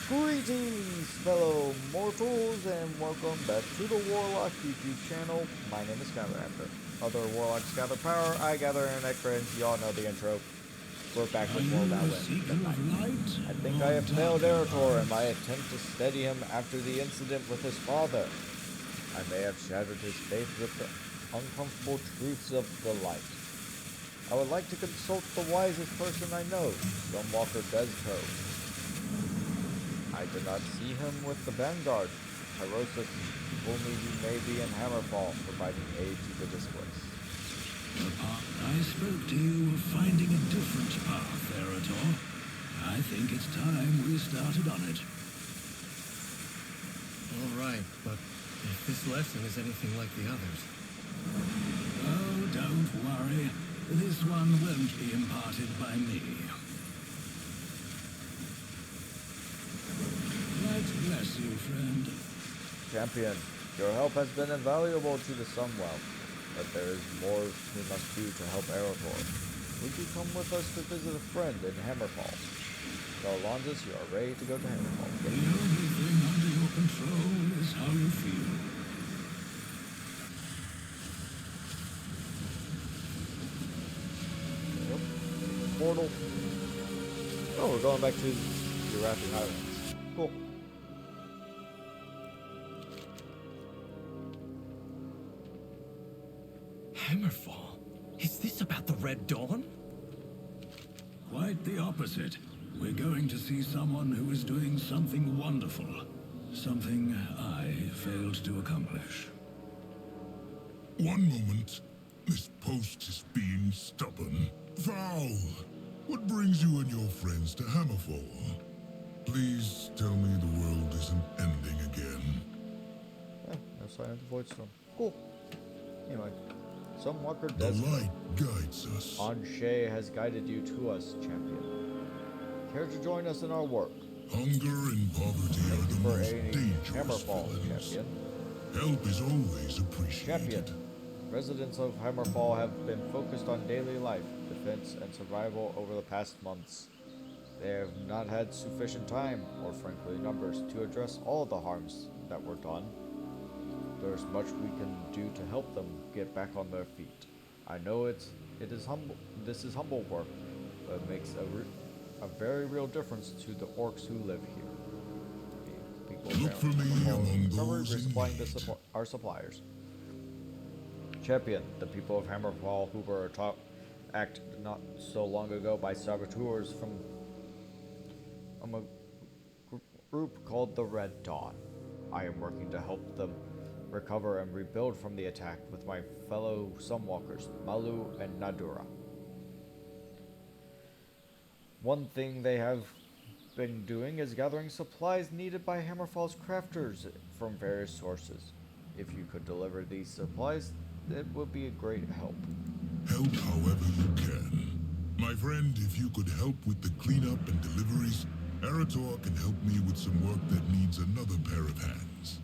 Greetings, fellow mortals, and welcome back to the Warlock YouTube channel. My name is Skylarafter. Other Warlocks gather power, I gather internet cringe. Y'all know the intro. We're back with more Valin. I think I have failed Arator in my attempt to steady him after the incident with his father. I may have shattered his faith with the uncomfortable truths of the light. I would like to consult the wisest person I know, Stonewalker Desco. I did not see him with the Vanguard. Tyrosus told me he may be in Hammerfall, providing aid to the displaced. I spoke to you of finding a different path, Arator. I think it's time we started on it. All right, but if this lesson is anything like the others... Oh, don't worry. This one won't be imparted by me. God bless you, friend. Champion, your help has been invaluable to the Sunwell, but there is more we must do to help Arator. Would you come with us to visit a friend in Hammerfall? Tell Alonzus you are ready to go to Hammerfall. The only thing under your control is how you feel. Yep. Portal. Oh, we're going back to the Rapid Highlands. Cool. Hammerfall? Is this about the Red Dawn? Quite the opposite. We're going to see someone who is doing something wonderful. Something I failed to accomplish. One moment. This post is being stubborn. Val, what brings you and your friends to Hammerfall? Please tell me the world isn't ending again. No sign of the Voidstorm. Cool. Anyway, Sunwalker The Desmond. light guides us. Anshe has guided you to us, champion. Care to join us in our work? Hunger and poverty are the For most aiding dangerous Hammerfall, villains. champion. Help is always appreciated. Champion. Residents of Hammerfall have been focused on daily life, defense, and survival over the past months. They have not had sufficient time, or frankly numbers, to address all the harms that were done. There is much we can do to help them get back on their feet. I know it is humble. This is humble work, but it makes a very real difference to the orcs who live here. The people Look for me among those in supplying need. our suppliers. Champion, the people of Hammerfall who were attacked not so long ago by saboteurs from a group called the Red Dawn. I am working to help them recover and rebuild from the attack with my fellow Sunwalkers, Malu and Nadura. One thing they have been doing is gathering supplies needed by Hammerfall's crafters from various sources. If you could deliver these supplies, it would be a great help. Help however you can. My friend, if you could help with the cleanup and deliveries, Arator can help me with some work that needs another pair of hands.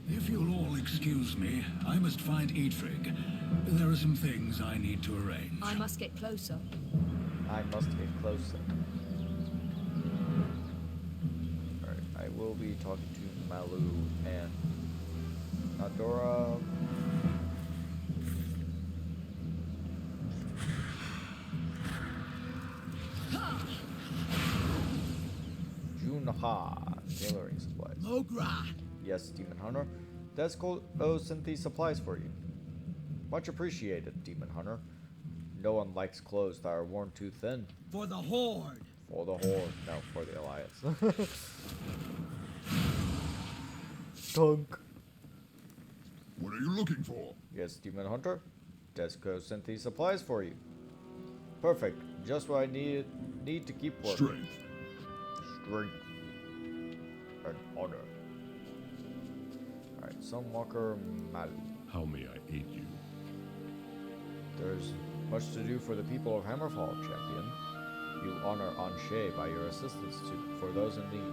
If you'll all excuse me, I must find Eitrig. There are some things I need to arrange. I must get closer. I must get closer. Alright, I will be talking to Malu and Nadora. Junha, tailoring supplies. Mogra! Yes, Demon Hunter. Desco sent these supplies for you. Much appreciated, Demon Hunter. No one likes clothes that are worn too thin. For the Horde! For the Horde, no, for the Alliance. Tunk. What are you looking for? Yes, Demon Hunter. Desco sent these supplies for you. Perfect. Just what I need to keep working. Strength. Strength. And honor. Alright, Sunwalker Malu. How may I aid you? There's much to do for the people of Hammerfall, champion. You honor Anshe by your assistance for those in need.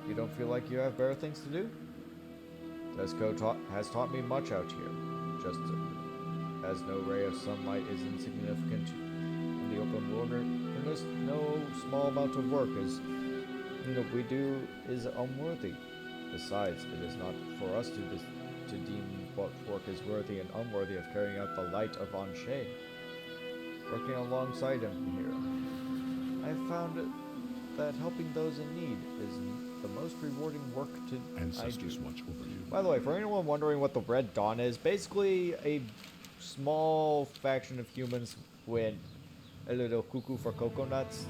You don't feel like you have better things to do? Desco has taught me much out here. Just as no ray of sunlight is insignificant in the open honest, no small amount of work is, we do is unworthy. Besides, it is not for us to deem what work is worthy and unworthy of carrying out the light of Anshe. Working alongside him here, I found that helping those in need is the most rewarding work to Ancestors watch over you. By the way, for anyone wondering what the Red Dawn is, basically a small faction of humans went a little cuckoo for coconuts,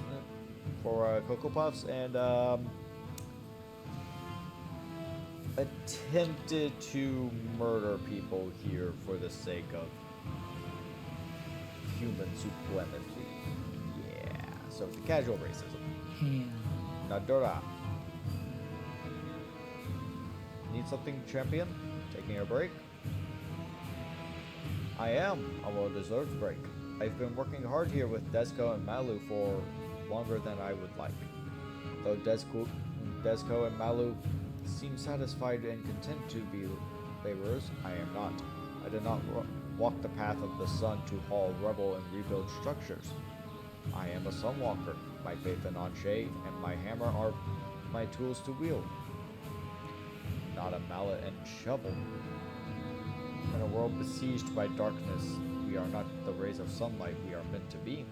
for Cocoa Puffs, and attempted to murder people here for the sake of human supremacy. Yeah, so the casual racism. Here. Nadora. Need something, champion? Taking a break? I am. A well-deserved break. I've been working hard here with Desco and Malu for longer than I would like. Though Desco and Malu seem satisfied and content to be laborers, I am not. I did not walk the path of the sun to haul rubble and rebuild structures. I am a sunwalker. My faith in Anshe and my hammer are my tools to wield, not a mallet and shovel. In a world besieged by darkness, we are not the rays of sunlight we are meant to be.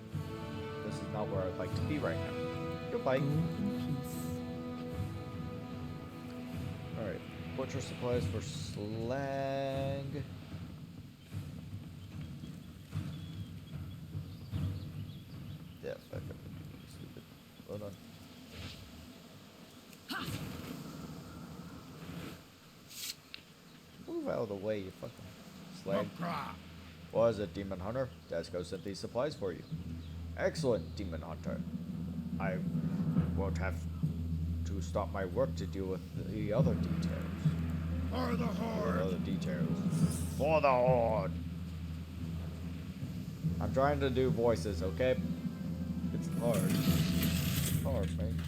This is not where I'd like to be right now. Goodbye. Alright, butcher supplies for slag. Yeah, fuck it. Stupid. Hold on. Move out of the way, you fucking slag. What is it, Demon Hunter? Desco sent these supplies for you. Excellent, Demon Hunter. I won't have to stop my work to deal with the other details. For the Horde! Other details. For the Horde! I'm trying to do voices, okay? It's hard. It's hard, man.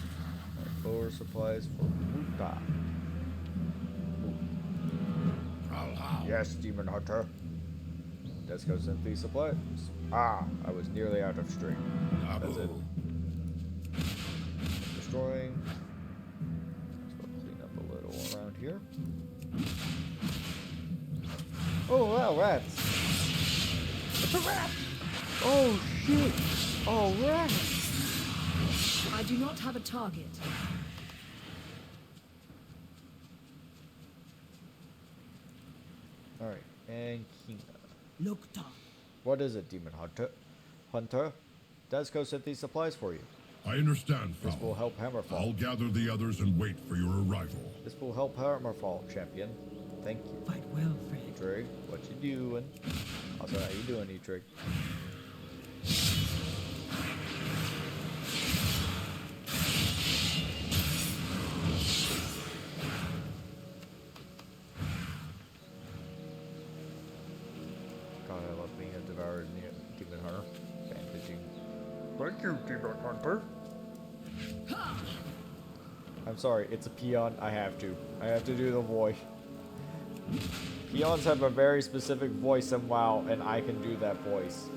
Right, lower supplies for Muta. Yes, Demon Hunter. Desco sent these supplies. Ah, I was nearly out of string. That's it. Destroying. Let's go clean up a little around here. Oh, wow, rats. It's a rat! Oh, shit! Oh, rats! I do not have a target. Alright, and Kina. Look down. What is it, Demon Hunter? Desco sent these supplies for you. I understand, This will Fowl. help Hammerfall. I'll gather the others and wait for your arrival. This will help Hammerfall, champion. Thank you. Fight well, friend. Trig, what you doing? Also, how you doing, E-Trig? God, I love being a devoured demon hunter. Bandaging. Thank you, Demon Hunter. I'm sorry, it's a peon. I have to do the voice. Peons have a very specific voice in WoW, and I can do that voice.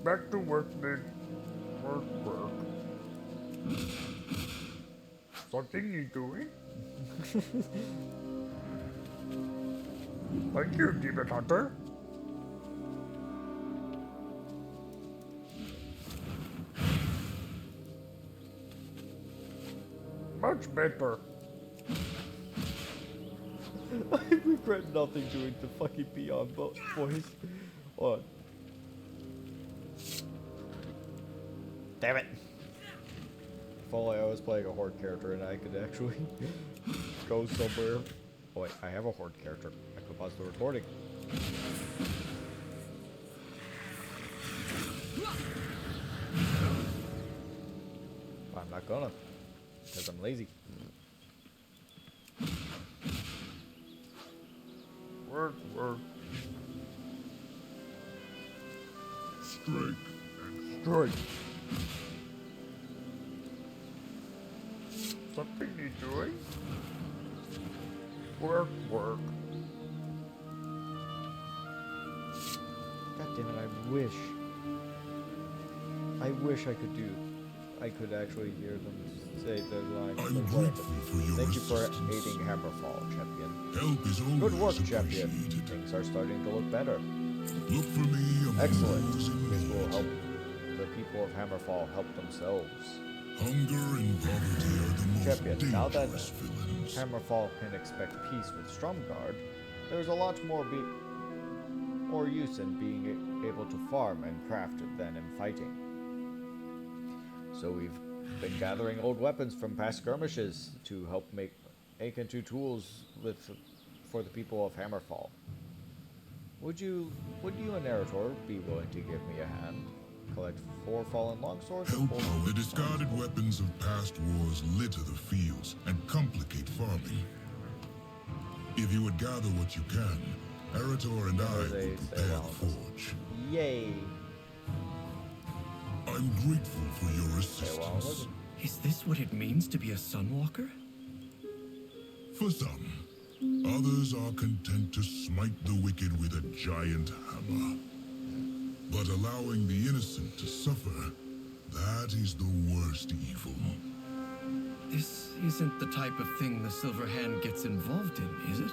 Back to work, man. Work. Something you doing? Thank you, Demon Hunter. Much better. I regret nothing doing the fucking peon voice. Hold on. Damn it. If only I was playing a horde character and I could actually go somewhere. Oh wait, I have a horde character. I could pause the recording. I'm not gonna. Because I'm lazy. Work. Strike. Something you doing? Work. wish I could actually hear them say their lines. I'm but whatever. grateful for your Thank you for assistance. aiding Hammerfall, champion. Help is always Good work, champion. appreciated. Things are starting to look better. Look for me among Excellent. those in This will need. help the people of Hammerfall help themselves. Hunger and poverty are the most Champion, now that dangerous villains. Hammerfall can expect peace with Stromgard, there's a lot more use in being able to farm and craft than in fighting. So we've been gathering old weapons from past skirmishes to help make into tools for the people of Hammerfall. Would you and Arator be willing to give me a hand? Collect 4 fallen longswords and Help 4 the discarded weapons of past wars litter the fields and complicate farming. If you would gather what you can, Arator and I They will say prepare the well. forge. Yay! I'm grateful for your Okay, well, assistance. listen. Is this what it means to be a Sunwalker? For some, others are content to smite the wicked with a giant hammer. But allowing the innocent to suffer, that is the worst evil. This isn't the type of thing the Silver Hand gets involved in, is it?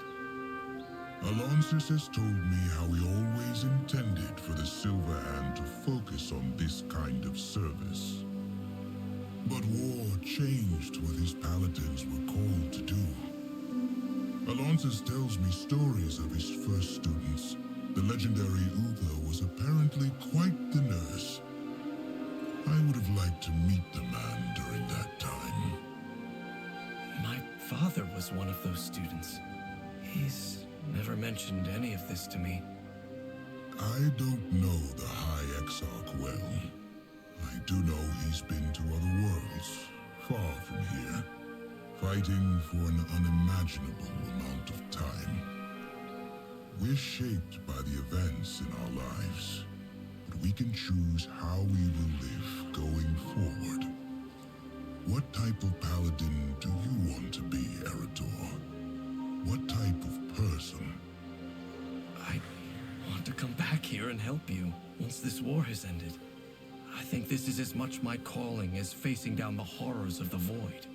Alonsis has told me how he always intended for the Silver Hand to focus on this kind of service. But war changed what his paladins were called to do. Alonsis tells me stories of his first students. The legendary Uther was apparently quite the nurse. I would have liked to meet the man during that time. My father was one of those students. He's never mentioned any of this to me. I don't know the High Exarch well. I do know he's been to other worlds, far from here, fighting for an unimaginable amount of time. We're shaped by the events in our lives, but we can choose how we will live going forward. What type of paladin do you want to be, Arator? What type of person? I want to come back here and help you once this war has ended. I think this is as much my calling as facing down the horrors of the Void.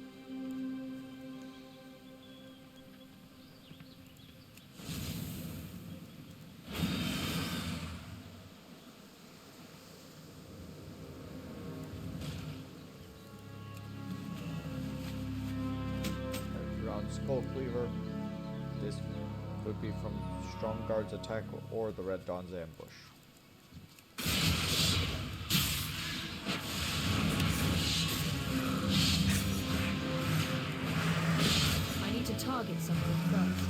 Around Skull Cleaver. This could be from Stromgard's attack or the Red Dawn's ambush. I need to target something first.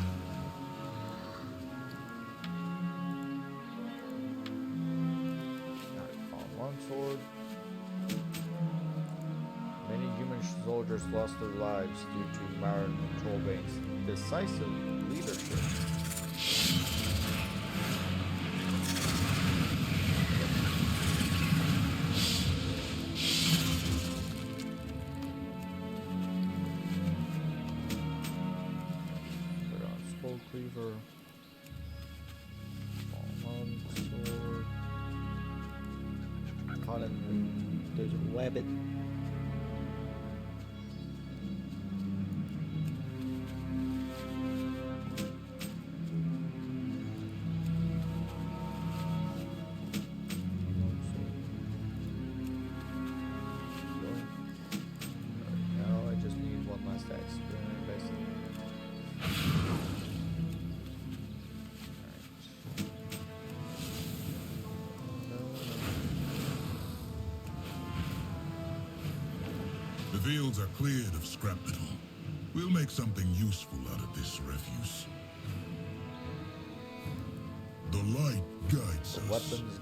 Longsword. Many human soldiers lost their lives due to Marin and Trollbane's decisive leadership. Put on Skull Cleaver. Longsword. Caught in the desert wabbit. Now I just need one last experience, basically. The fields are cleared of scrap metal. We'll make something useful out of this refuse. The light guides The us. weapons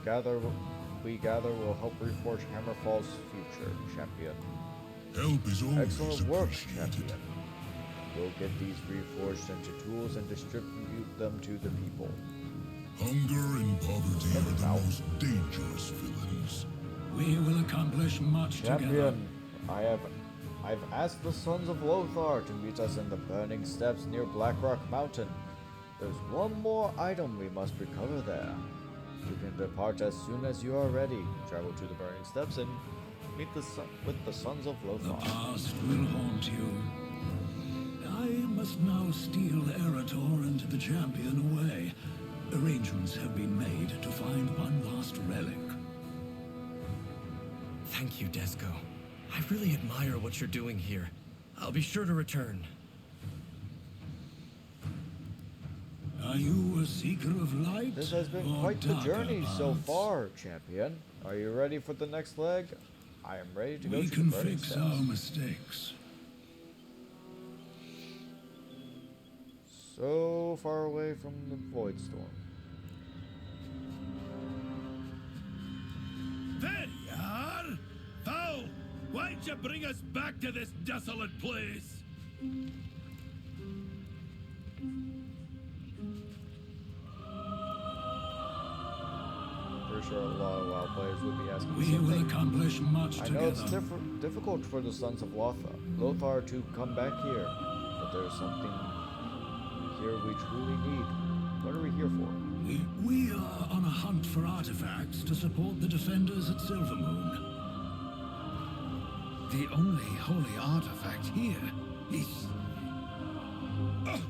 we gather will help reforge Hammerfall's future, champion. Help is always Excellent work, appreciated. champion. We'll get these reforged into tools and distribute them to the people. Hunger and poverty are the Now. most dangerous villains. We will accomplish much together. Champion, I've asked the Sons of Lothar to meet us in the burning steppes near Blackrock Mountain. There's one more item we must recover there. You can can depart as soon as you are ready. Travel to the Burning Steps and meet with the Sons of The Lothar. past will haunt you. I must now steal Arator and the champion away. Arrangements have been made to find one last relic. Thank you, Desco. I really admire what you're doing here. I'll be sure to return. Are you a seeker of light? This has been or quite the darker journey so paths? far, champion. Are you ready for the next leg? I am ready to go We to can the Burning fix Steps. our mistakes. So far away from the Void Storm. There you are! Foul! Why'd you bring us back to this desolate place? Pretty sure a lot of WoW players would be asking the We same will thing. accomplish much I together. know it's difficult for the Sons of Lothar to come back here, but there's something here we truly need. What are we here for? We are on a hunt for artifacts to support the defenders at Silvermoon. The only holy artifact here is... Oh,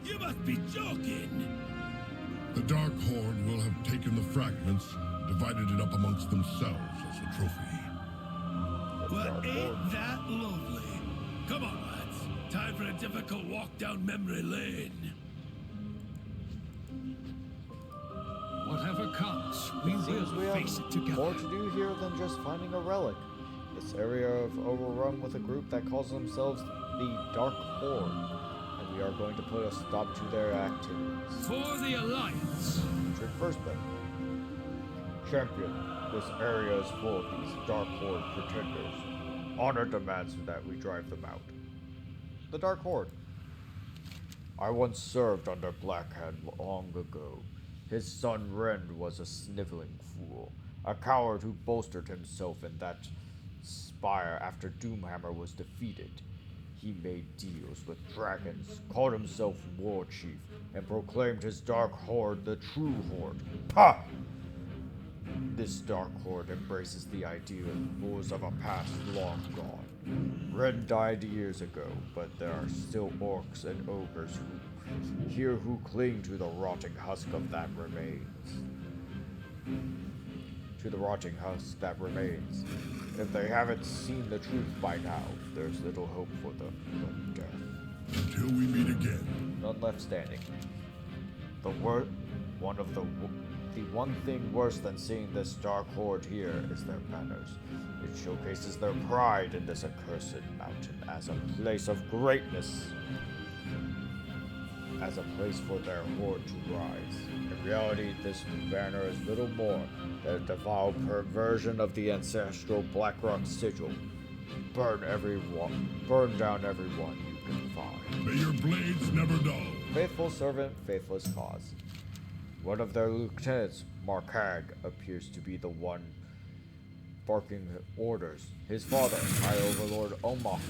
you must be joking! The Dark Horde will have taken the fragments, divided it up amongst themselves as a trophy. Well, Dark ain't Horde. that lovely? Come on, lads. Time for a difficult walk down memory lane. Whatever comes, we Seems we will face have it together. more to do here than just finding a relic. This area is overrun with a group that calls themselves the Dark Horde, and we are going to put a stop to their activities. For the Alliance! Traverse them. Champion, this area is full of these Dark Horde pretenders. Honor demands that we drive them out. The Dark Horde. I once served under Blackhand long ago. His son Rend was a sniveling fool, a coward who bolstered himself in that spire after Doomhammer was defeated. He made deals with dragons, called himself War Chief, and proclaimed his Dark Horde the true Horde. Ha! This Dark Horde embraces the ideals of a past long gone. Ren died years ago, but there are still orcs and ogres who cling to the rotting husk of that remains. To the rotting husk that remains. If they haven't seen the truth by now, there's little hope for them but death. Until we meet again. None left standing. The one thing worse than seeing this Dark Horde here is their banners. It showcases their pride in this accursed mountain as a place of greatness. As a place for their horde to rise. In reality, this banner is little more than a devout perversion of the ancestral Blackrock sigil. Burn down everyone you can find. May your blades never dull. Faithful servant, faithless cause. One of their lieutenants, Markag, appears to be the one barking orders. His father, High Overlord Omok,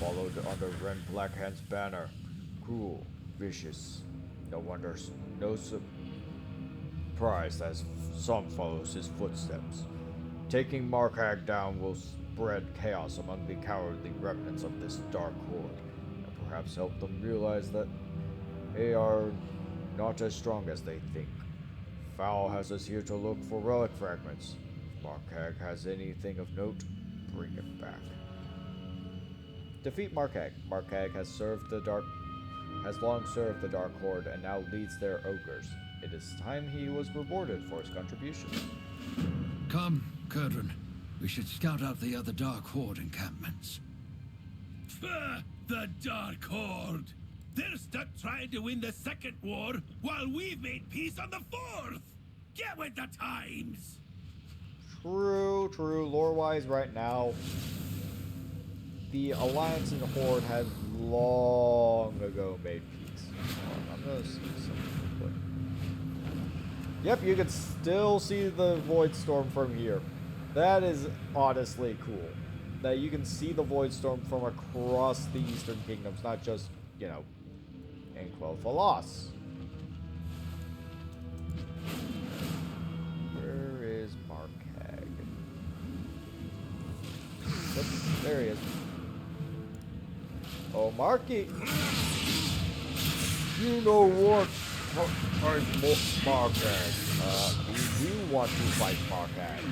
followed under Ren Blackhand's banner. Cruel, vicious. No surprise as some follows his footsteps. Taking Markag down will spread chaos among the cowardly remnants of this Dark Horde, and perhaps help them realize that they are not as strong as they think. Foul has us here to look for relic fragments. If Markag has anything of note, bring it back. Defeat Markag. Markag has long served the Dark Horde and now leads their ogres. It is time he was rewarded for his contribution. Come, Kurdran. We should scout out the other Dark Horde encampments. The Dark Horde! They're stuck trying to win the second war while we've made peace on the fourth! Get with the times! True. Lore-wise, right now, the Alliance and Horde had long ago made peace. I'm gonna see something real quick. Yep, you can still see the Void Storm from here. That is honestly cool. That you can see the Void Storm from across the Eastern Kingdoms, not just, in Quell Falas. Where There he is. Oh, Marky! You know what? I'm Markag. We do want to fight Markag.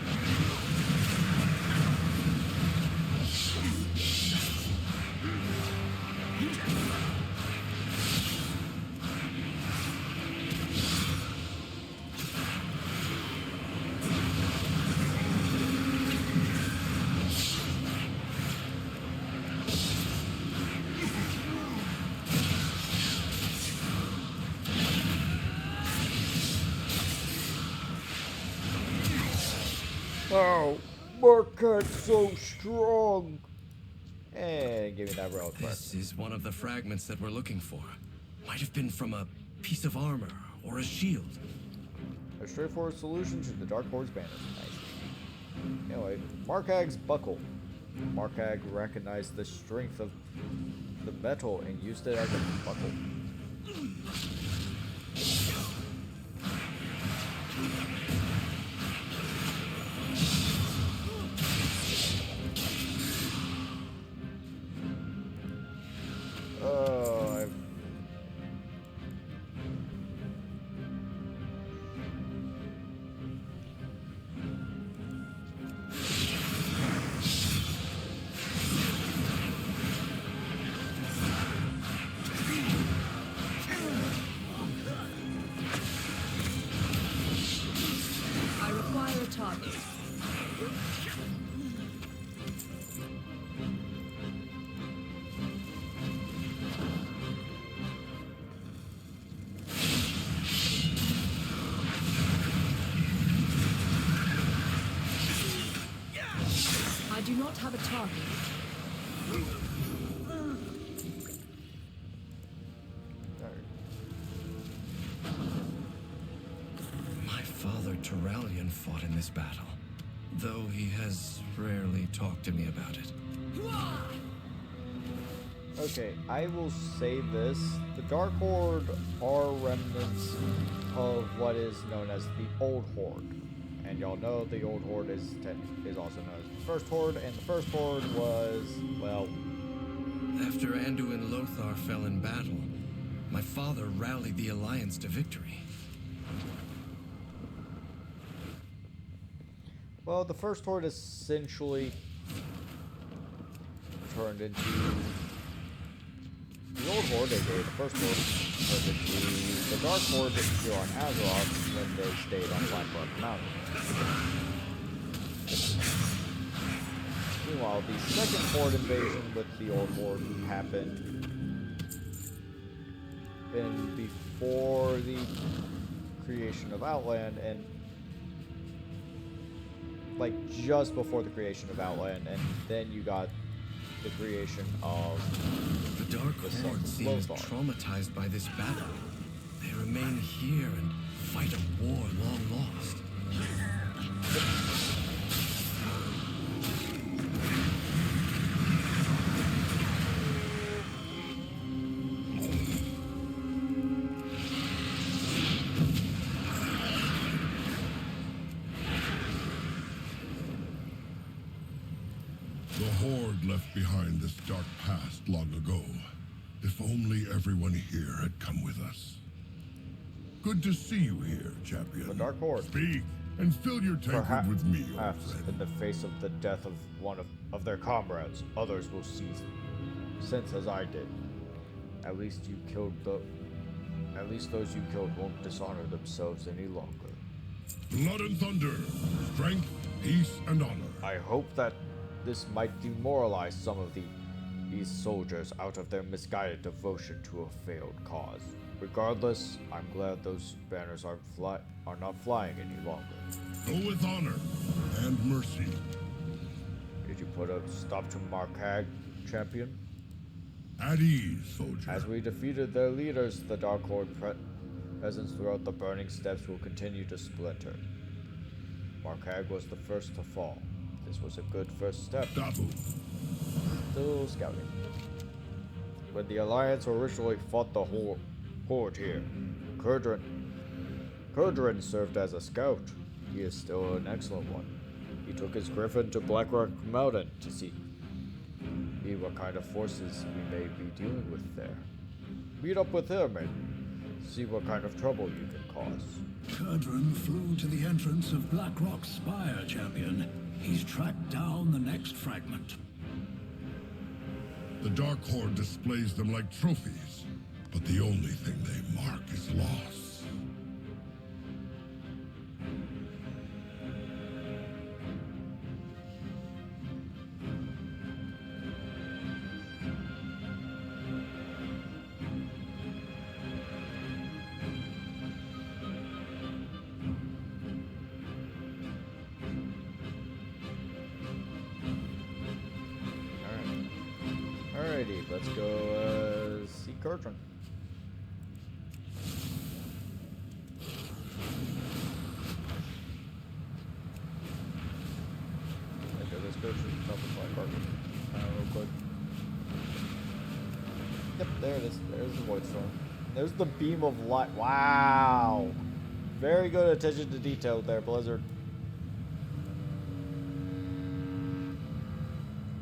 Oh, Markag's so strong. And give me that relic back. This is one of the fragments that we're looking for. Might have been from a piece of armor or a shield. A straightforward solution to the Dark Horde's banners. Nice. Anyway, Markag's buckle. Markag recognized the strength of the metal and used it as a buckle. I require a target. I do not have a target. My father Turalian fought in this battle, though he has rarely talked to me about it. Okay, I will say this. The Dark Horde are remnants of what is known as the Old Horde. And y'all know the Old Horde is also known as the First Horde, and the First Horde was, well... After Anduin Lothar fell in battle, my father rallied the Alliance to victory. Well, the First Horde essentially turned into... The Old Horde, aka the First Horde, turned into the Dark Horde here on Azeroth when they stayed on Blackrock Mountain. Meanwhile, the second Horde invasion with the Old Horde happened before the creation of Outland, and like just before the creation of Outland, and then you got the creation of The Dark Horde seems traumatized by this battle. They remain here and fight a war long lost. The Horde left behind this dark past long ago. If only everyone here had come with us. Good to see you here, champion. The Dark Horde. Speak, and fill your tankard with me, old Perhaps friend. in the face of the death of one of their comrades, others will see sense as I did. At least those you killed won't dishonor themselves any longer. Blood and thunder, strength, peace, and honor. I hope that this might demoralize some of these soldiers out of their misguided devotion to a failed cause. Regardless, I'm glad those banners are not flying any longer. Go with honor and mercy. Did you put a stop to Markag, champion? At ease, soldier. As we defeated their leaders, the Dark Horde presence throughout the Burning Steppes will continue to splinter. Markag was the first to fall. This was a good first step. Dabu. Still scouting. When the Alliance originally fought the Horde here, Kurdrin served as a scout. He is still an excellent one. He took his griffin to Blackrock Mountain to See what kind of forces we may be dealing with there. Meet up with him and see what kind of trouble you can cause. Kurdran flew to the entrance of Blackrock's spire, champion. He's tracked down the next fragment. The Dark Horde displays them like trophies, but the only thing they mark is loss. Alrighty, let's go see Kurtron. Okay, let's go to the top of my carpet real quick. Yep, there it is. There's the Void Storm. There's the beam of light. Wow! Very good attention to detail there, Blizzard.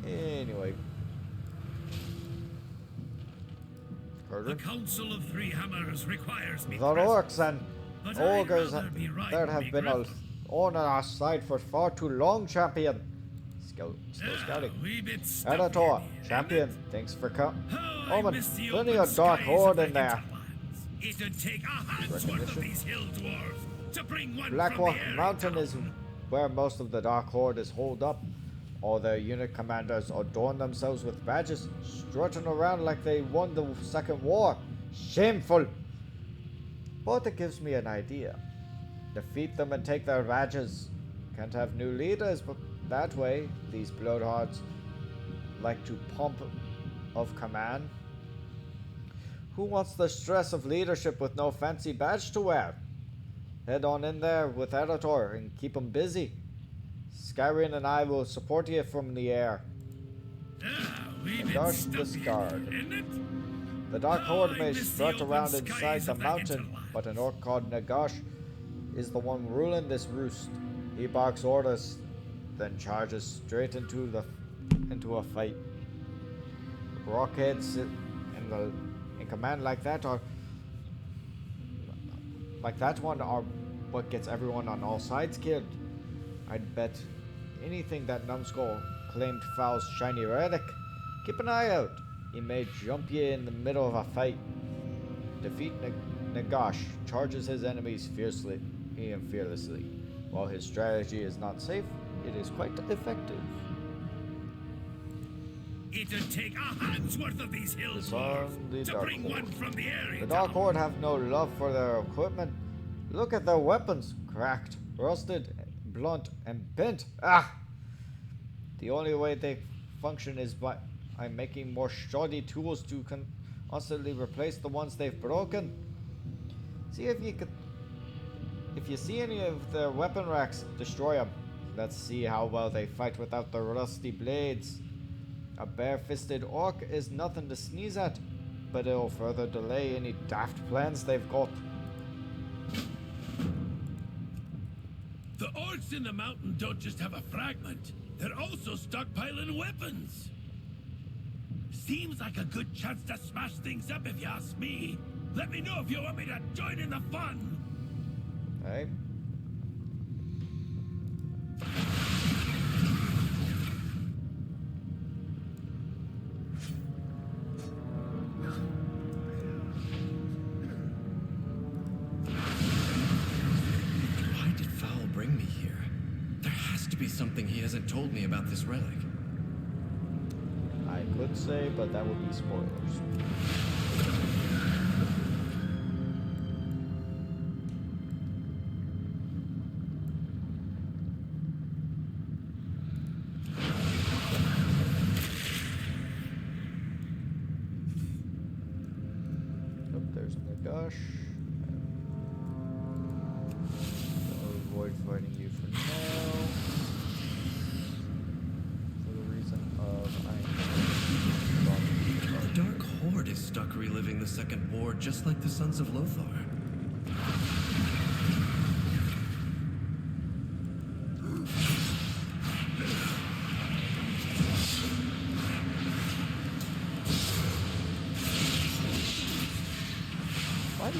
Anyway. The Council of Three Hammers requires me. The orcs and but ogres I'd rather be riding that have me been gruff. on our side for far too long, champion. Still scouting. Arator, champion, thanks for coming. Omen, plenty of Dark Horde in there. It'd take a hand's worth of these hill dwarves to bring one Blackrock from the Mountain is where most of the Dark Horde is holed up. All their unit commanders adorn themselves with badges, strutting around like they won the Second War. Shameful! But it gives me an idea. Defeat them and take their badges. Can't have new leaders, but that way, these bloodhards like to pump of command. Who wants the stress of leadership with no fancy badge to wear? Head on in there with Arator and keep them busy. Skyrim and I will support you from the air. Nagash discard. The Dark Horde may strut around inside the mountain, but an orc called Nagash is the one ruling this roost. He barks orders, then charges straight into a fight. Rockheads in command like that are what gets everyone on all sides killed. I'd bet anything that Numbskull claimed Foul's shiny relic. Keep an eye out. He may jump you in the middle of a fight. Defeat Nagash charges his enemies fiercely and fearlessly. While his strategy is not safe, it is quite effective. It'd take a hand's worth of these hill dwarves to bring one from the area. The Dark Horde have no love for their equipment. Look at their weapons. Cracked, rusted, blunt, and bent. Ah! The only way they function is by making more shoddy tools to constantly replace the ones they've broken. See if you see any of their weapon racks, destroy them. Let's see how well they fight without the rusty blades. A bare-fisted orc is nothing to sneeze at, but it'll further delay any daft plans they've got. The orcs in the mountain don't just have a fragment. They're also stockpiling weapons. Seems like a good chance to smash things up if you ask me. Let me know if you want me to join in the fun. Hey. Why did Foul bring me here? There has to be something he hasn't told me about this relic. I could say, but that would be spoilers. Oh, there's Nagash. I'll avoid fighting you for now. For the reason of The Dark Horde is stuck reliving the Second War just like the Sons of Lothar.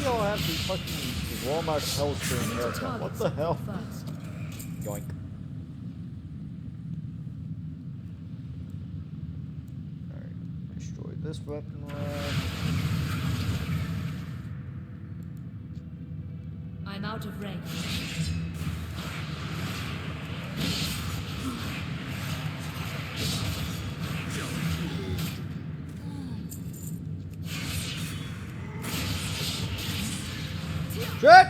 do y'all have the fucking Walmart Hellstream haircut? Target What the hell? first. Yoink. Alright, destroy this weapon rack. I'm out of range. Shit!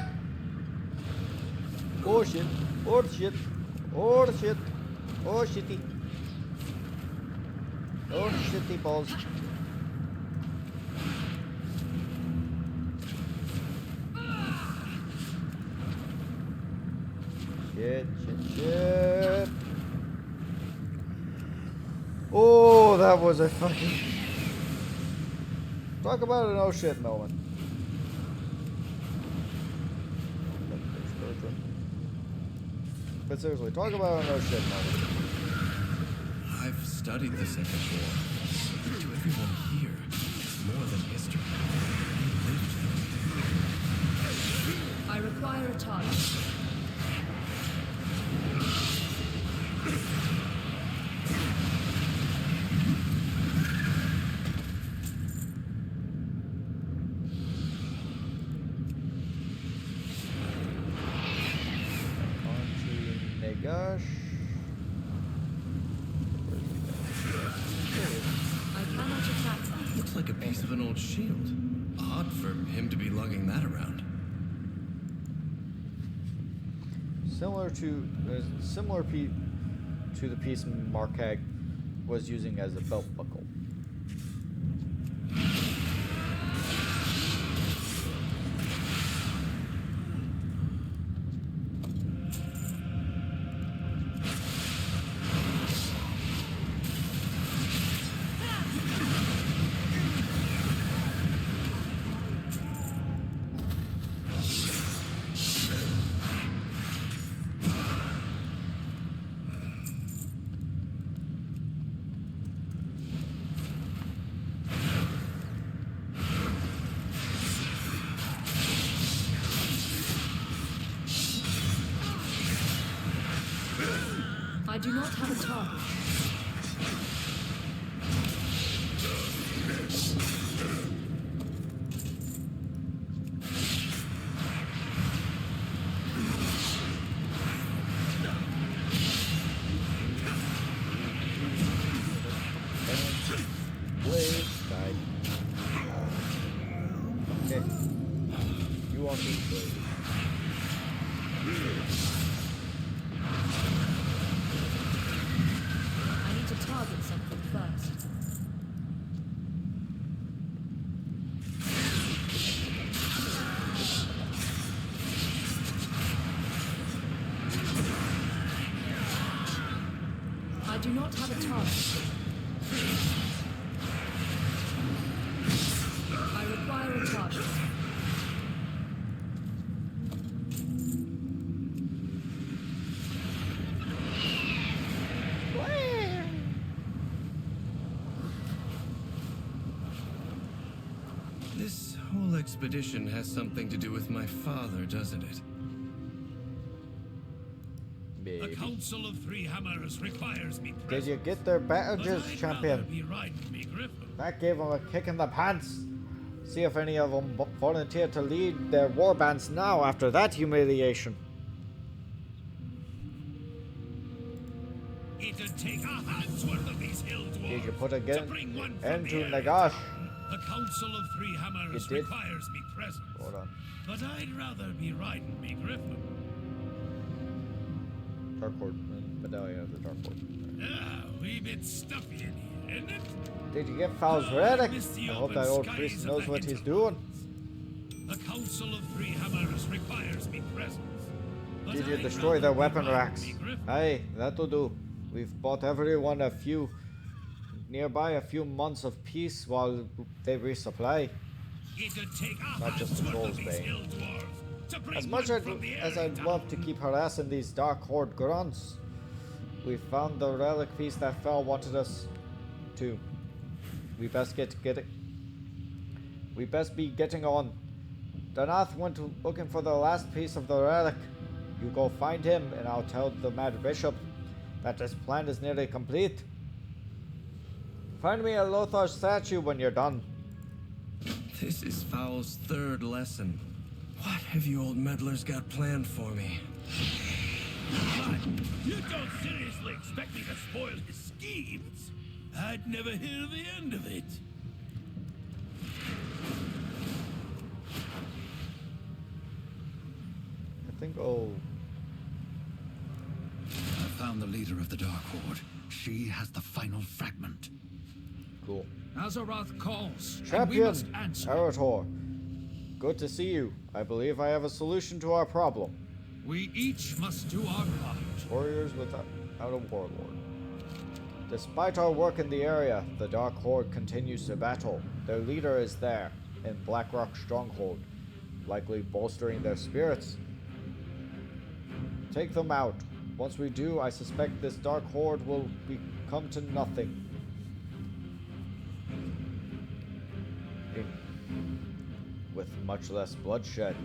Oh shit. Oh shit. Oh shit. Oh shitty. Oh shitty balls. Shit, shit, shit. Oh, that was a fucking... Talk about an oh shit moment. But seriously, talk about an oh shit moment. I've studied the Second War. To everyone here, it's more than history. They lived through I require a target. Gosh. I cannot attack them. it. Looks like a piece of an old shield. Odd for him to be lugging that around. Similar to the piece Markag was using as a belt buckle. I do not have a target. Wait, die. Okay. You want me to I need to target something first. I do not have a target. I require a target. This whole expedition has something to do with my father, doesn't it? The Maybe. Council of Three Hammers requires me present. Did you get their But badges, I'd champion? rather be riding me griffin. That gave them a kick in the pants. See if any of them volunteer to lead their war bands now after that humiliation. It'd take a hand's worth of these hill dwarves Did you put to again bring one from end to the area Nagash? town. The Council of Three Hammers You did? requires me present. Hold on. But I'd rather be riding me griffin. Dark Horde. Medallion of the Dark Horde. Ah, wee bit stuffy in here, isn't it? Did you get Fowl's Oh, relic? I miss the I hope open that old skies priest of knows the what he's hinterlands. doing. The Council of Three Hammers requires me present. But Did you I'd destroy rather their be weapon riding racks? me griffin. Aye, that'll do. We've bought everyone a few months of peace while they resupply. It'd take a Not just hand's the worth trolls, of these Bane. hill dwarves to bring As much one from the as area I'd love to town. keep harassing these Dark Horde grunts, we found the relic piece that Fel wanted us to. We best get it. We best be getting on. Danath went looking for the last piece of the relic. You go find him, and I'll tell the Mad Bishop that his plan is nearly complete. Find me a Lothar statue when you're done. This is Foul's third lesson. What have you old meddlers got planned for me? What? You don't seriously expect me to spoil his schemes? I'd never hear the end of it. I think, oh... I found the leader of the Dark Horde. She has the final fragment. Cool. Azeroth calls, and we Champion, must answer. Arator. Good to see you. I believe I have a solution to our problem. We each must do our part. Warriors without a warlord. Despite our work in the area, the Dark Horde continues to battle. Their leader is there, in Blackrock Stronghold, likely bolstering their spirits. Take them out. Once we do, I suspect this Dark Horde will come to nothing. With much less bloodshed.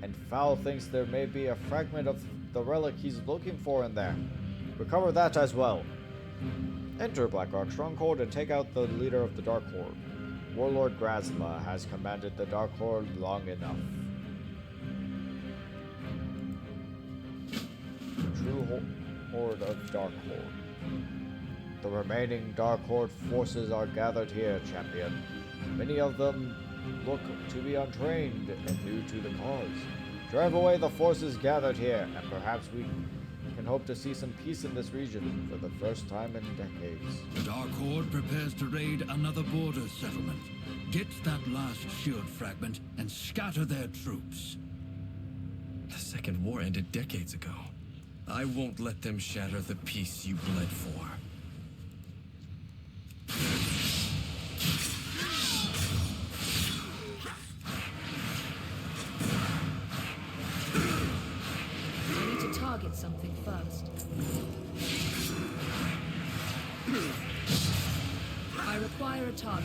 And Foul thinks there may be a fragment of the relic he's looking for in there. Recover that as well. Enter Blackrock Stronghold and take out the leader of the Dark Horde. Warlord Grasma has commanded the Dark Horde long enough. True Horde of Dark Horde. The remaining Dark Horde forces are gathered here, champion. Many of them look to be untrained and new to the cause. Drive away the forces gathered here, and perhaps we can hope to see some peace in this region for the first time in decades. The Dark Horde prepares to raid another border settlement. Get that last shield fragment and scatter their troops. The Second War ended decades ago. I won't let them shatter the peace you bled for. I need to target something first. I require a target.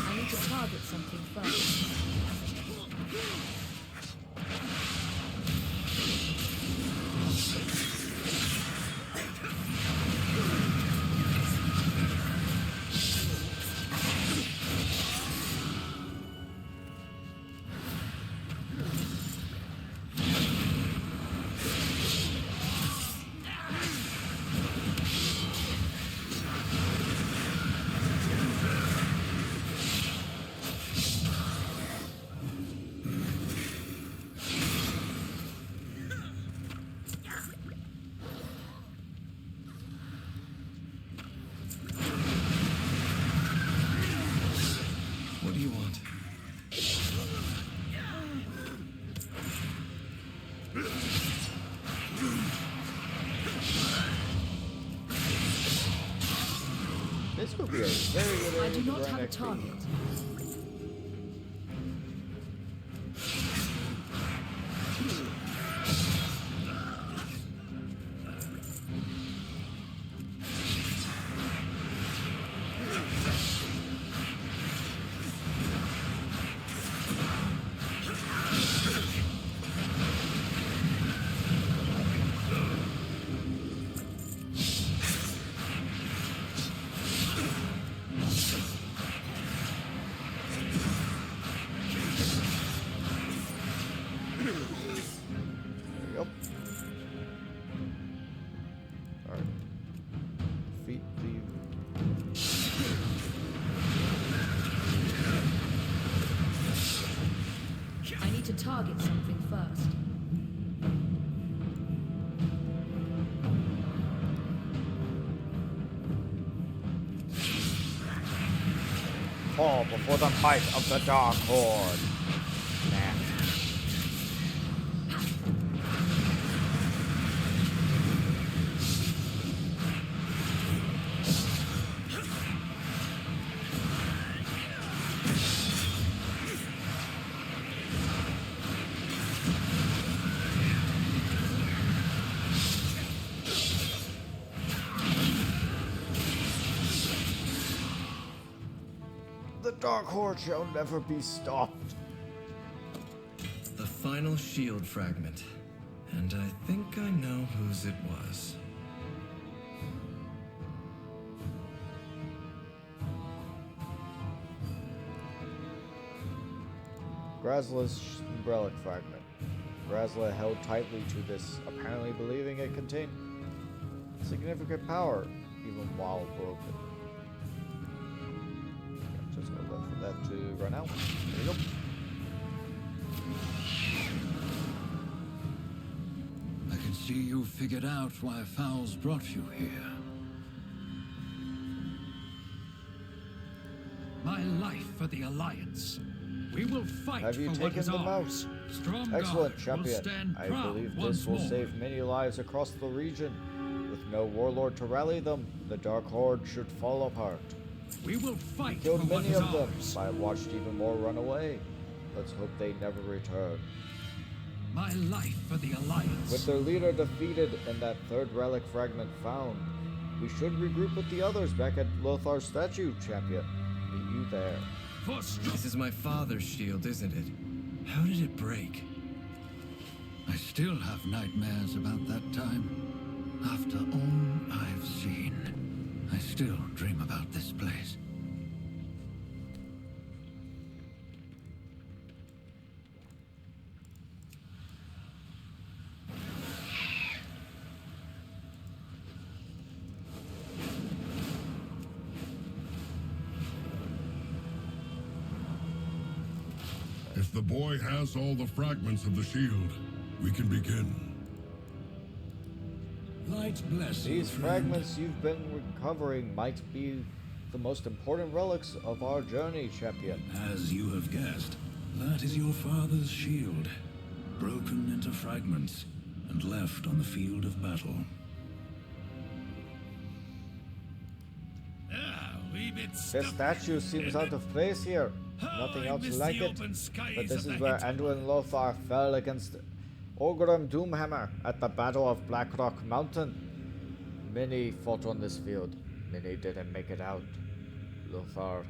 I need to target something first. What do you want? This would be a very good I area do to not run have a XP. target. Yep. Alright. Feet the... I need to target something first. Fall before the might of the Dark Horde. Nah. Dark Horde shall never be stopped. The final shield fragment. And I think I know whose it was. Grazla's relic fragment. Grazla held tightly to this, apparently believing it contained significant power, even while broken. I'm just gonna wait for that to run out. There you go. I can see you figured out why Fowls brought you here. My life for the Alliance. We will fight Have you for what taken is the ours. mouse? Strong Excellent, guard will champion. stand I proud believe once this will more. save many lives across the region. With no warlord to rally them, the Dark Horde should fall apart. We will fight for Killed what many is of them. ours. I watched even more run away. Let's hope they never return. My life for the Alliance. With their leader defeated and that third relic fragment found, we should regroup with the others back at Lothar's statue, champion. Meet you there. For This is my father's shield, isn't it? How did it break? I still have nightmares about that time. After all I've seen, I still dream about this place. If the boy has all the fragments of the shield, we can begin. Light bless you, These friend. fragments you've been recovering might be the most important relics of our journey, champion. As you have guessed, that is your father's shield, broken into fragments and left on the field of battle. This statue seems out of place here. Nothing else like it. But this is where Andrew and Lothar fell against Orgrim Doomhammer at the Battle of Blackrock Mountain. Many fought on this field. Many didn't make it out. Lothar.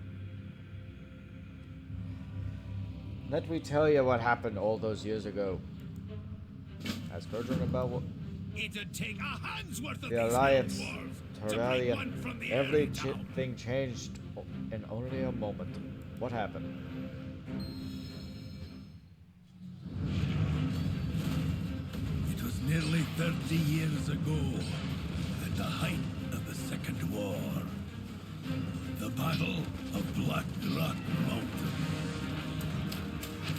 Let me tell you what happened all those years ago. Ask Gurdren about what It'd take a hand's worth of the these Alliance, dwarves to bring one from Terralion. the Everything changed in only a moment. What happened? It was nearly 30 years ago, at the height of the Second War. The Battle of Black Rock Mountain.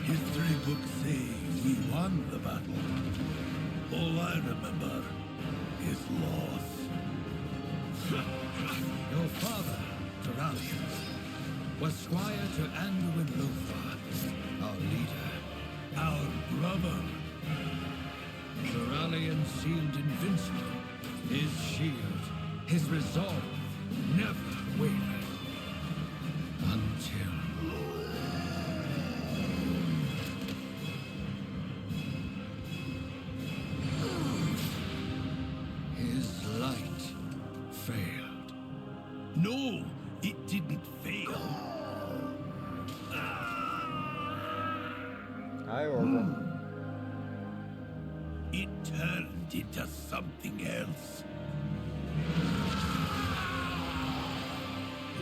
History books say we won the battle. All I remember is loss. Your father, Terralion, was squire to Andrew and Lothar, our leader. Our brother. Terralion seemed invincible. His shield, his resolve, never wavered. Until... his light failed. No, it didn't fail. Hi, Orgrim. It turned into something else.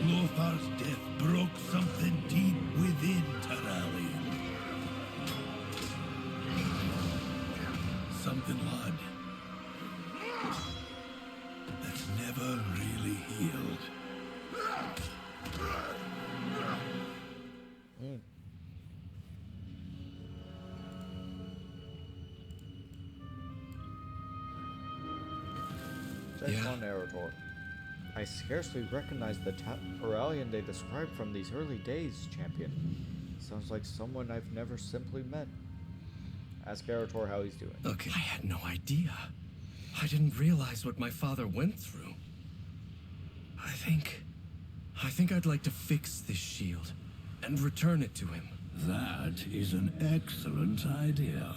Lothar's death broke something deep within Terralion. Something odd. That's never really healed. Check Yeah. on Arator. I scarcely recognize the Terralion they described from these early days, champion. Sounds like someone I've never simply met. Ask Arator how he's doing. Okay. I had no idea. I didn't realize what my father went through. I think I'd like to fix this shield and return it to him. That is an excellent idea.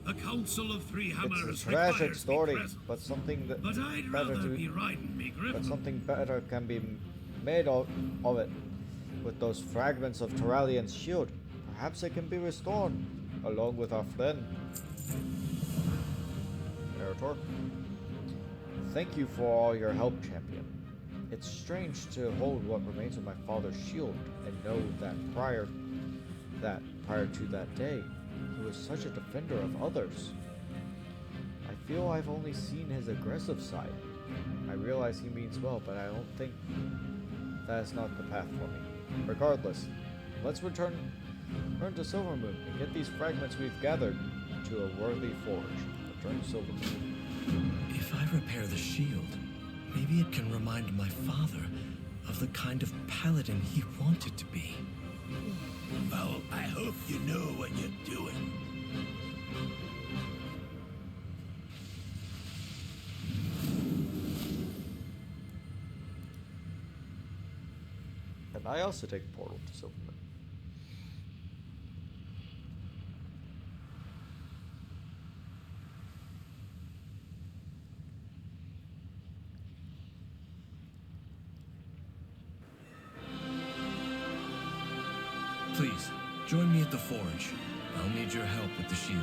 The Council of Three Hammers It's a tragic requires story, me present, but something that but I'd better rather to be riding me but griffin. something better can be made of it with those fragments of Turalian's shield. Perhaps it can be restored, along with our friend, Arator. Thank you for all your help, champion. It's strange to hold what remains of my father's shield and know that prior to that day, he was such a defender of others. I feel I've only seen his aggressive side. I realize he means well, but I don't think that is not the path for me. Regardless, let's return to Silvermoon and get these fragments we've gathered to a worthy forge. Return to Silvermoon. If I repair the shield, maybe it can remind my father of the kind of paladin he wanted to be. Well, I hope you know what you're doing. And I also take a portal to Silvermoon. Please, join me at the forge. I'll need your help with the shield.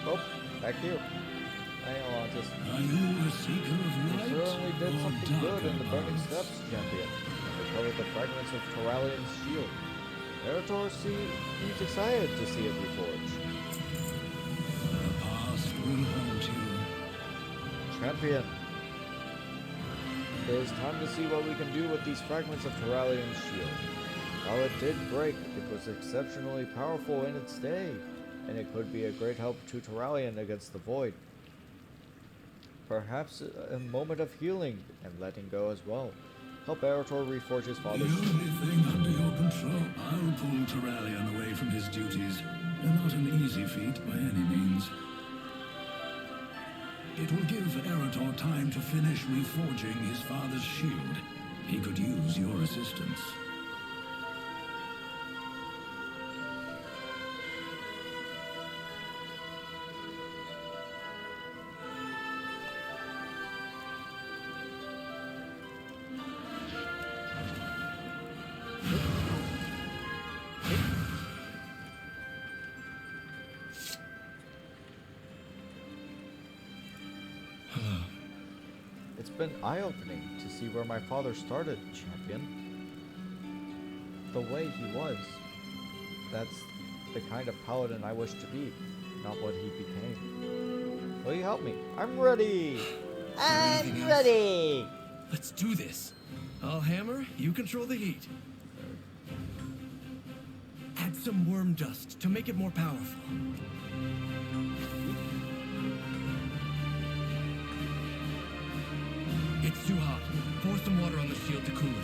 Oh, back to you. Hang on, just... Are you a seeker of light certainly did or something good in the darker Burning paths? Steps, champion. Recovered the fragments of Turalian's shield. Arator seems excited to see it reforged. The past will haunt you. Champion, it is time to see what we can do with these fragments of Turalian's shield. While it did break, it was exceptionally powerful in its day, and it could be a great help to Turalian against the Void. Perhaps a moment of healing and letting go as well. Help Arator reforge his The father's only shield. thing under your control, I'll pull Turalian away from his duties. Not an easy feat by any means. It will give Arator time to finish reforging his father's shield. He could use your assistance. It's been eye-opening to see where my father started, champion. The way he was. That's the kind of paladin I wish to be, not what he became. Will you help me? I'm ready! anything I'm else? ready! Let's do this. I'll hammer, you control the heat. Add some worm dust to make it more powerful. It's too hot. Pour some water on the shield to cool it.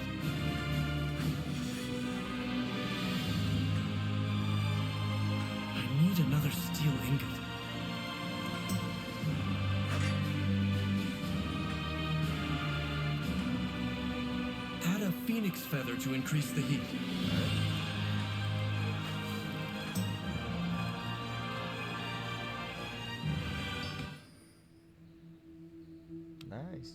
I need another steel ingot. Add a phoenix feather to increase the heat. Nice.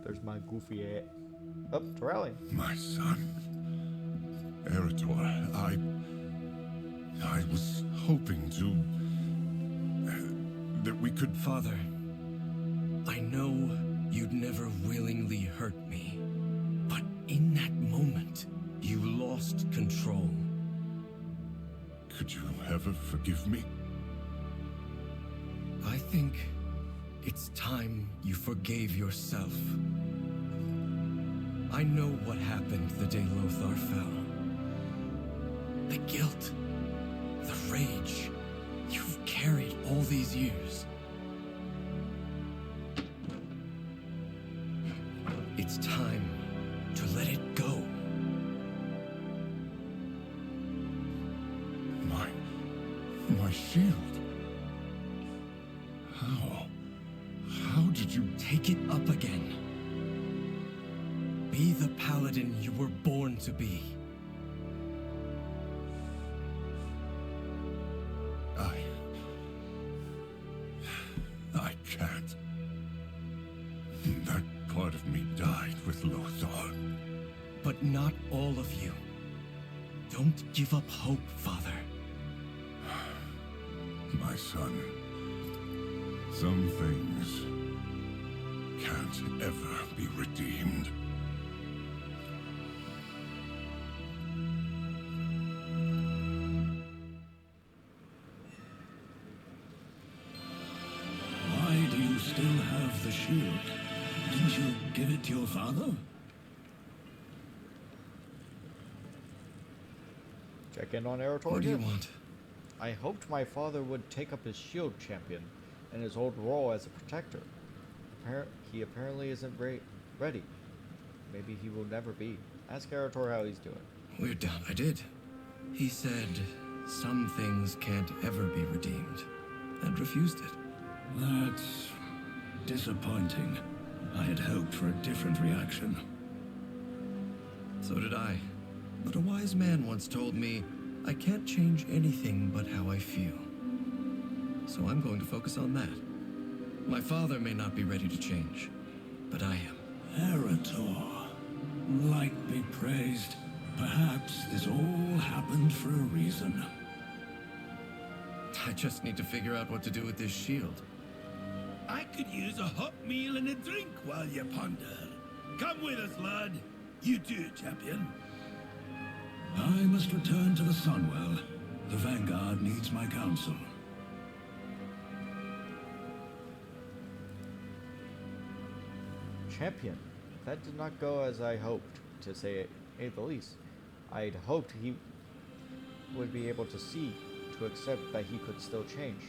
There's my goofy ass. Up, Turalian. My son. Arator, I was hoping to... that we could... Father, I know you'd never willingly hurt me, but in that moment, you lost control. Could you ever forgive me? I think it's time you forgave yourself. I know what happened the day Lothar fell. The guilt, the rage you've carried all these years. It's time to let it go. My shield. How did you... Take it up again. Be the paladin you were born to be. with Lothar. But not all of you. Don't give up hope, Father. My son, some things can't ever be redeemed. Why do you still have the shield? Didn't you give it to your father? Check in on Arator What do you again. want? I hoped my father would take up his shield champion and his old role as a protector. He apparently isn't ready. Maybe he will never be. Ask Arator how he's doing. We're done. I did. He said some things can't ever be redeemed, and refused it. That's disappointing. I had hoped for a different reaction. So did I. But a wise man once told me, I can't change anything but how I feel. So I'm going to focus on that. My father may not be ready to change, but I am. Arator, light be praised. Perhaps this all happened for a reason. I just need to figure out what to do with this shield. I could use a hot meal and a drink while you ponder. Come with us, lad. You too, champion. I must return to the Sunwell. The Vanguard needs my counsel. Champion. That did not go as I hoped, to say the least. I'd hoped he would be able to see, to accept that he could still change.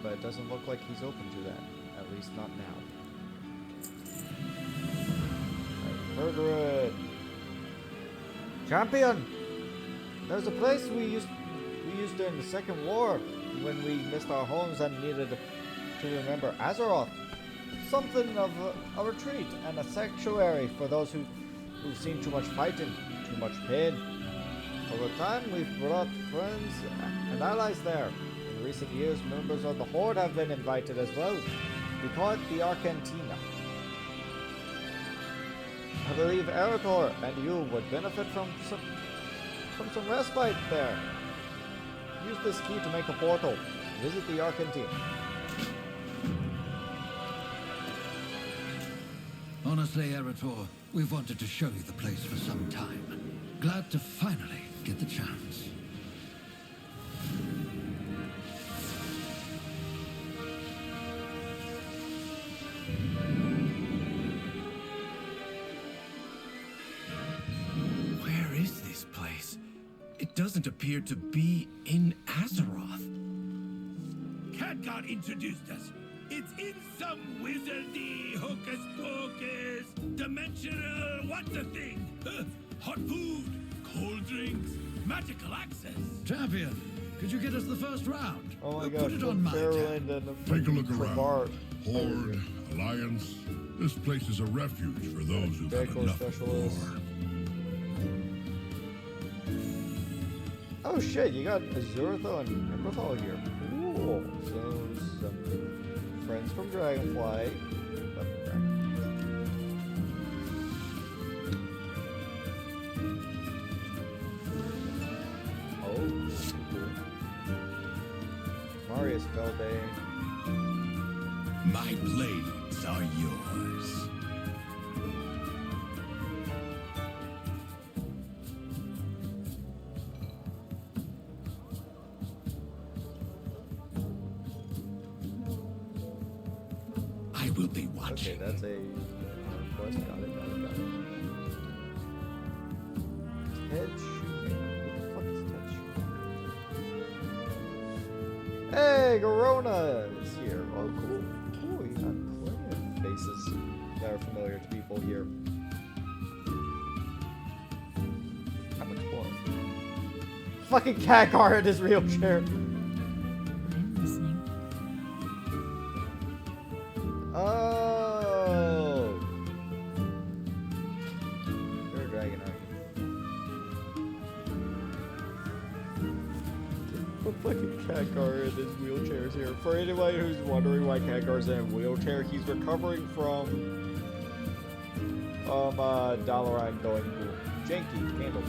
But it doesn't look like he's open to that. At least not now. Murder it! Champion! There's a place we used during the Second War when we missed our homes and needed to remember Azeroth. Something of a retreat and a sanctuary for those who've seen too much fighting, too much pain. Over time, we've brought friends and allies there. In recent years, members of the Horde have been invited as well. We call it the Arcantina. I believe Arator and you would benefit from some respite there. Use this key to make a portal. Visit the Arcantina. Honestly, Arator, we've wanted to show you the place for some time. Glad to finally get the chance. Where is this place? It doesn't appear to be in Azeroth. Khadgar introduced us. It's in some wizardy, hocus pocus, dimensional, what's the thing? Hot food, cold drinks, magical access. Champion, could you get us the first round? Oh my We'll gosh, put it on my tab. Fairwind and Take a look around. Bard. Horde, Alliance. This place is a refuge for those who've had Decor enough of specialist. war. Oh shit, you got Azurtha and Emberthal here. Cool. So, some friends from Dragonfly. Oh, cool. Marius Belbane. My blades are yours. I will be Okay, watching. that's a quest. Got it. Ted shooting. Who the fuck is Ted shooting? Hey, Garona is here. Oh, cool. Cool, you got plenty of faces that are familiar to people here. I'm exploring. Fucking Khadgar in his wheelchair. I'm listening. Oh! You're a dragon, aren't you? The fucking Khadgar in his wheelchair is here. For anybody who's wondering why Khadgar's in a wheelchair, he's recovering from Dalaran going cool. Janky, candle.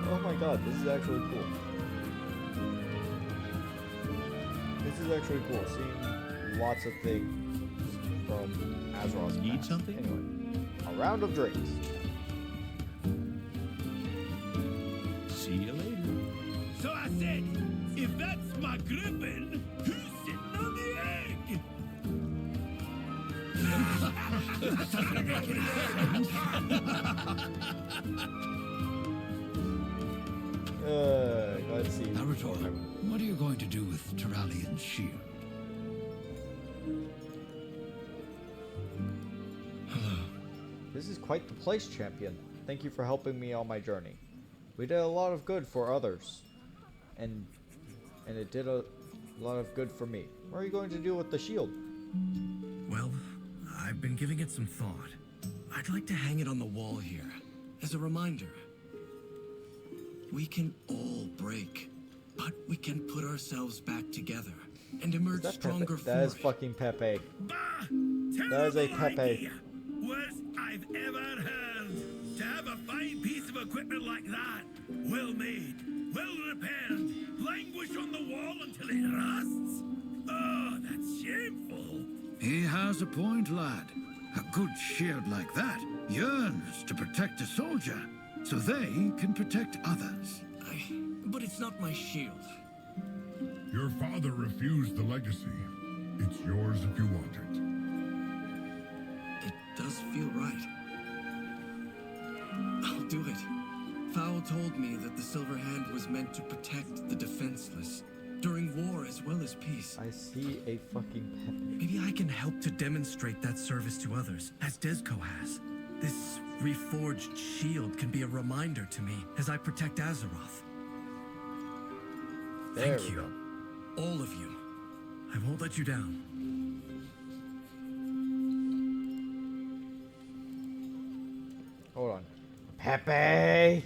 Oh my god, this is actually cool. This is actually cool, seeing lots of things from Azeroth's Need past. something? Anyway, a round of drinks. See you later. So I said, if that's my griffin, who's sitting on the egg? Let's see. Arator, what are you going to do with Terralian's shield? This is quite the place, champion. Thank you for helping me on my journey. We did a lot of good for others. And it did a lot of good for me. What are you going to do with the shield? Well, I've been giving it some thought. I'd like to hang it on the wall here, as a reminder. We can all break, but we can put ourselves back together and emerge That stronger Pepe? That is for it. fucking Pepe. Bah! That is a Terrible Pepe. idea. Worst I've ever heard. To have a fine piece of equipment like that, well made, well repaired, languish on the wall until it rusts. Oh, that's shameful. He has a point, lad. A good shield like that yearns to protect a soldier, so they can protect others. But it's not my shield. Your father refused the legacy. It's yours if you want it. It does feel right. I'll do it. Fowl told me that the Silver Hand was meant to protect the defenseless, during war as well as peace. I see a fucking Pepe. Maybe I can help to demonstrate that service to others, as Desco has. This reforged shield can be a reminder to me as I protect Azeroth. There Thank we you, go. all of you. I won't let you down. Hold on. Pepe!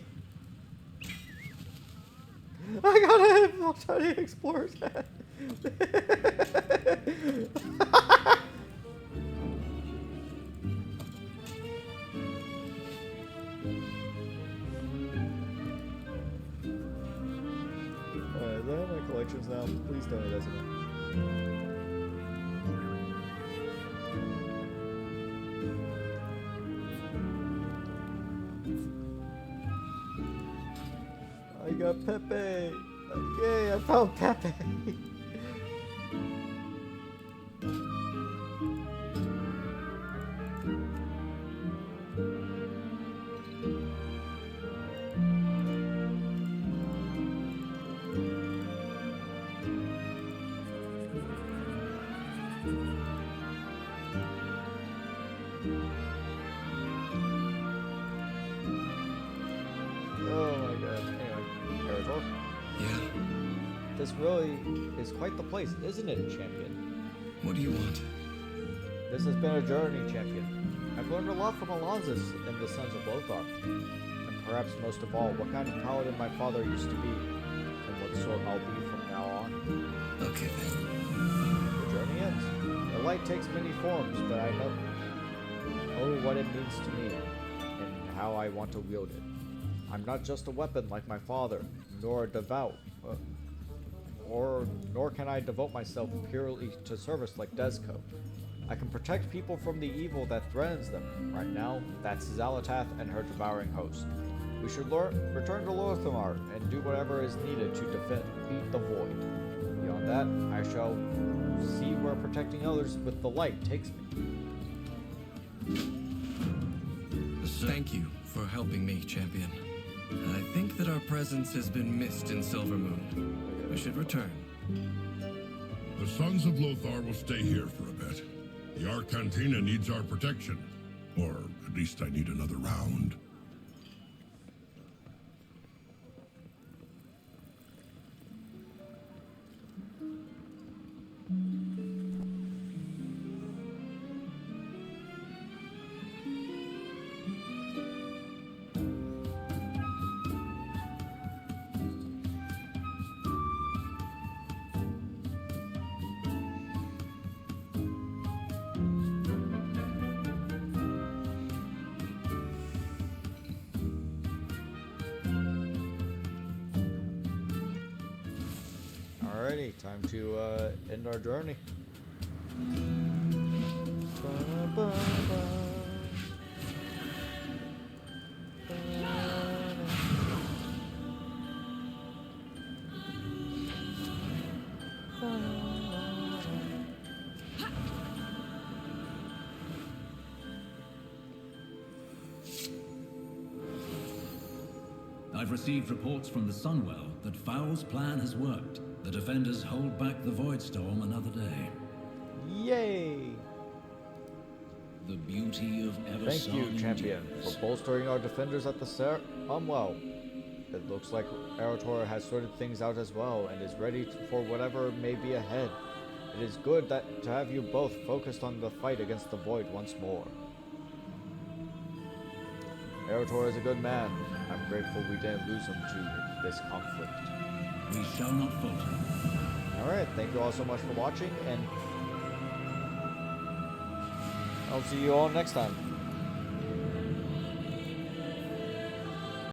I got it! I'm trying to explore that. Is that in my collections now? Please tell me that's in it. I got Pepe! Yay, I found Pepe! Oh my god. Anyway, Arator. Yeah? This really is quite the place, isn't it, champion? What do you want? This has been a journey, champion. I've learned a lot from Alonzus and the Sons of Lothar. And perhaps most of all, what kind of paladin my father used to be, and what sort I'll be from now on. Okay then. The journey ends. The light takes many forms, but I know what it means to me, and how I want to wield it. I'm not just a weapon like my father, nor a devout, nor can I devote myself purely to service like Desco. I can protect people from the evil that threatens them. Right now, that's Xalatath and her devouring host. We should return to Lorthamar and do whatever is needed to defeat the Void. Beyond that, I shall see where protecting others with the light takes me. Thank you for helping me, champion. I think that our presence has been missed in Silvermoon. We should return. The Sons of Lothar will stay here for a bit. The Arcantina needs our protection. Or at least I need another round. Alrighty, time to end our journey. I've received reports from the Sunwell that Foul's plan has worked. The defenders hold back the Void Storm another day. Yay! The beauty of ever Thank you, champion, for bolstering our defenders at the well. It looks like Arator has sorted things out as well and is ready for whatever may be ahead. It is good to have you both focused on the fight against the Void once more. Arator is a good man. I'm grateful we didn't lose him to this conflict. We shall not falter. Alright, thank you all so much for watching, and I'll see you all next time.